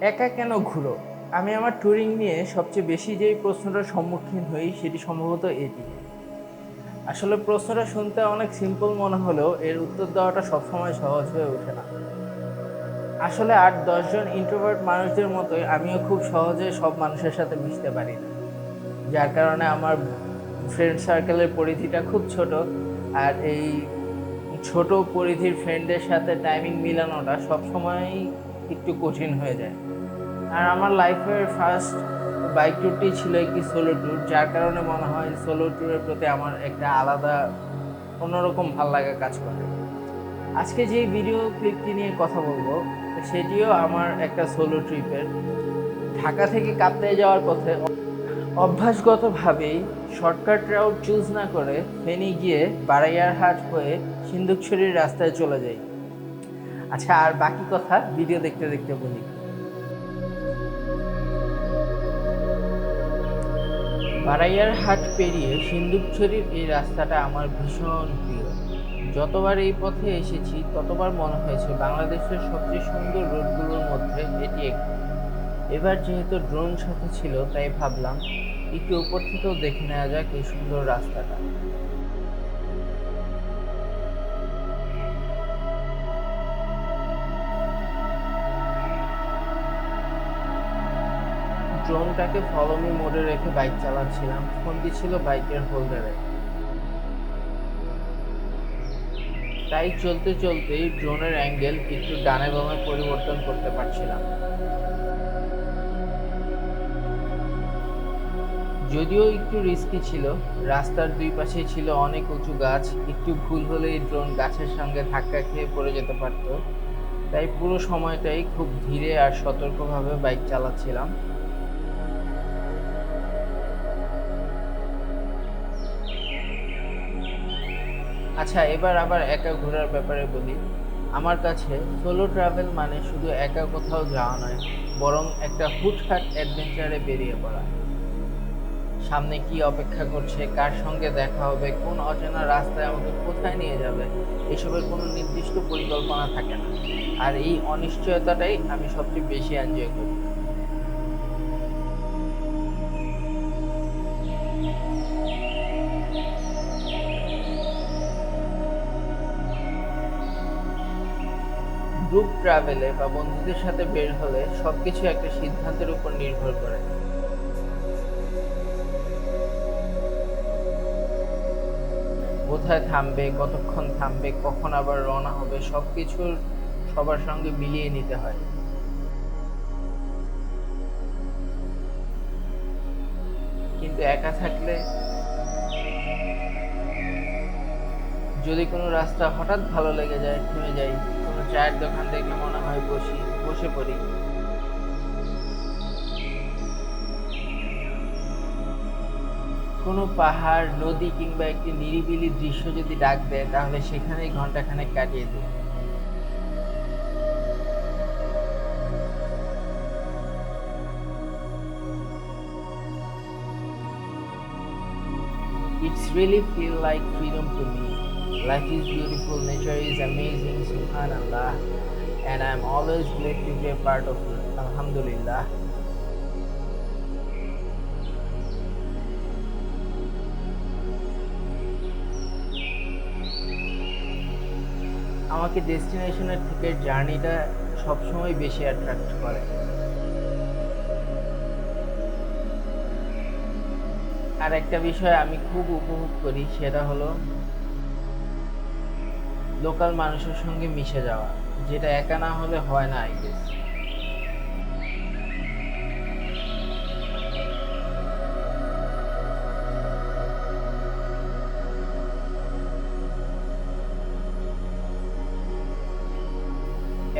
একা কেন ঘুরো? আমি আমার ট্যুরিং নিয়ে সবচেয়ে বেশি যেই প্রশ্নটার সম্মুখীন হই সেটি সম্ভবত এটি। আসলে প্রশ্নটা শুনতে অনেক সিম্পল মনে হলেও এর উত্তর দেওয়াটা সবসময় সহজ হয়ে ওঠে না। আসলে ৮-১০ জন ইন্ট্রোভার্ট মানুষদের মতোই আমিও খুব সহজে সব মানুষের সাথে মিশতে পারি না। যার কারণে আমার ফ্রেন্ড সার্কেলের পরিধিটা খুব ছোট। আর এই ছোট পরিধির ফ্রেন্ডদের সাথে টাইমিং মিলানোটা সবসময়ই একটু কঠিন হয়ে যায়। আর আমার লাইফের ফার্স্ট বাইক ট্যুরটি ছিল একটি সোলো ট্যুর, যার কারণে মনে হয় সোলো ট্যুরের প্রতি আমার একটা আলাদা অন্যরকম ভাল্লাগা কাজ করে। আজকে যে ভিডিও ক্লিপটি নিয়ে কথা বলবো সেটিও আমার একটা সোলো ট্রিপের। ঢাকা থেকে কাপ্তাই যাওয়ার পথে অভ্যাসগতভাবেই শর্টকাট রাউট চুজ না করে ফেনী গিয়ে বারাইয়ারহাট হয়ে সিন্দুকছড়ির রাস্তায় চলে যাই। আচ্ছা, আর বাকি কথা ভিডিও দেখতে দেখতে বলি। বারাইয়ারহাট পেরিয়ে সিন্দুকছড়ির এই রাস্তাটা আমার ভীষণ প্রিয়। যতবার এই পথে এসেছি ততবার মনে হয়েছে বাংলাদেশের সবচেয়ে সুন্দর রোডগুলোর মধ্যে এটি একটি। এবার যেহেতু ড্রোন সাথে ছিল তাই ভাবলাম একটু উপর থেকেও দেখে নেওয়া যাক এই সুন্দর রাস্তাটা। ড্রোনটাকে ফলো মি মোডে রেখে বাইক চালাচ্ছিলাম, ফোনটি ছিল বাইকের হোল্ডারে। তাই চলতে চলতেই ড্রোনের অ্যাঙ্গেল একটু ডানে বামে পরিবর্তন করতে পারছিলাম। যদিও একটু রিস্কি ছিল, রাস্তার দুই পাশে ছিল অনেক উঁচু গাছ, একটু ভুল হলেই ড্রোন গাছের সঙ্গে ধাক্কা খেয়ে পড়ে যেতে পারত। তাই পুরো সময়টাই খুব ধীরে আর সতর্কভাবে বাইক চালাচ্ছিলাম। আচ্ছা, এবার আবার একা ঘোরার ব্যাপারে বলি। আমার কাছে সোলো ট্রাভেল মানে শুধু একা কোথাও যাওয়া নয়, বরং একটা হুটহাট অ্যাডভেঞ্চারে বেরিয়ে পড়া। সামনে কি অপেক্ষা করছে, কার সঙ্গে দেখা হবে, কোন অচেনা রাস্তায় আমাকে কোথায় নিয়ে যাবে, এসবের কোনো নির্দিষ্ট পরিকল্পনা থাকে না। আর এই অনিশ্চয়তাটাই আমি সবচেয়ে বেশি এনজয় করি। গ্রুপ ট্রাভেলে বা বন্ধুদের সাথে বের হলে সবকিছু একটা সিদ্ধান্তের উপর নির্ভর করে। কোথায় থামবে, কতক্ষণ থামবে, কখন আবার রওনা হবে, সবকিছুর সবার সঙ্গে মিলিয়ে নিতে হয়। কিন্তু একা থাকলে যদি কোনো রাস্তা হঠাৎ ভালো লেগে যায়, থেমে যাই, কোনো চায়ের দোকান দেখে মনে হয় বসে পড়ি। কোনো পাহাড়, নদী কিংবা একটি নিরিবিলি দৃশ্য যদি ডাক দেয় তাহলে সেখানেই ঘন্টাখানেক কাটিয়ে দিই। It's really feel like freedom to me. Life is beautiful, nature is amazing, subhanallah, and I'm always glad to be a part of it. Alhamdulillah. আমাকে ডেস্টিনেশনের থেকে জার্নিটা সবসময় বেশি অ্যাট্রাক্ট করে। আর একটা বিষয় আমি খুব উপভোগ করি সেটা হলো লোকাল মানুষের সঙ্গে মিশে যাওয়া, যেটা একা না হলে হয় না আই গেস।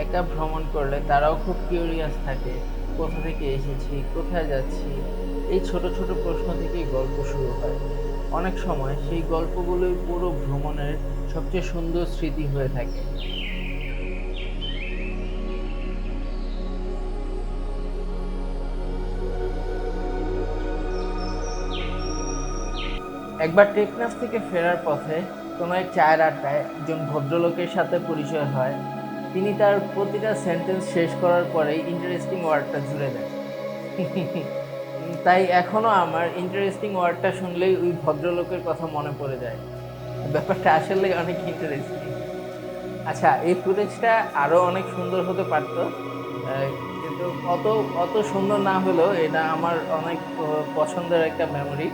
একা ভ্রমণ করলে তারাও খুব কিউরিয়াস থাকে, কোথা থেকে এসেছি, কোথায় যাচ্ছি, এই ছোট ছোট প্রশ্ন থেকেই গল্প শুরু হয়। অনেক সময় সেই গল্পগুলোই পুরো ভ্রমণের সবচেয়ে সুন্দর স্মৃতি হয়ে থাকে। একবার টেকনাফ থেকে ফেরার পথে কোনো এক চায়ের আড্ডায় একজন ভদ্রলোকের সাথে পরিচয় হয়। তিনি তার প্রতিটা সেন্টেন্স শেষ করার পরেই ইন্টারেস্টিং ওয়ার্ডটা জুড়ে দেন। তাই এখনো আমার ইন্টারেস্টিং ওয়ার্ডটা শুনলেই ওই ভদ্রলোকের কথা মনে পড়ে যায়। ব্যাপারটা আসলে অনেক ইন্টারেস্টিং। আচ্ছা, এই ফুটেজটা আরও অনেক সুন্দর হতে পারত, কিন্তু অত অত সুন্দর না হলেও এটা আমার অনেক পছন্দের একটা মেমোরি।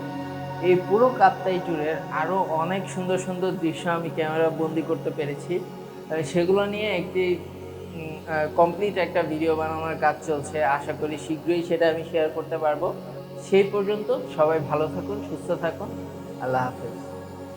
এই পুরো কাপ্তাই ট্যুরের আরও অনেক সুন্দর সুন্দর দৃশ্য আমি ক্যামেরা বন্দি করতে পেরেছি। সেগুলো নিয়ে একটি কমপ্লিট একটা ভিডিও বানানোর কাজ চলছে। আশা করি শীঘ্রই সেটা আমি শেয়ার করতে পারবো। সেই পর্যন্ত সবাই ভালো থাকুন, সুস্থ থাকুন। আল্লাহ হাফেজ।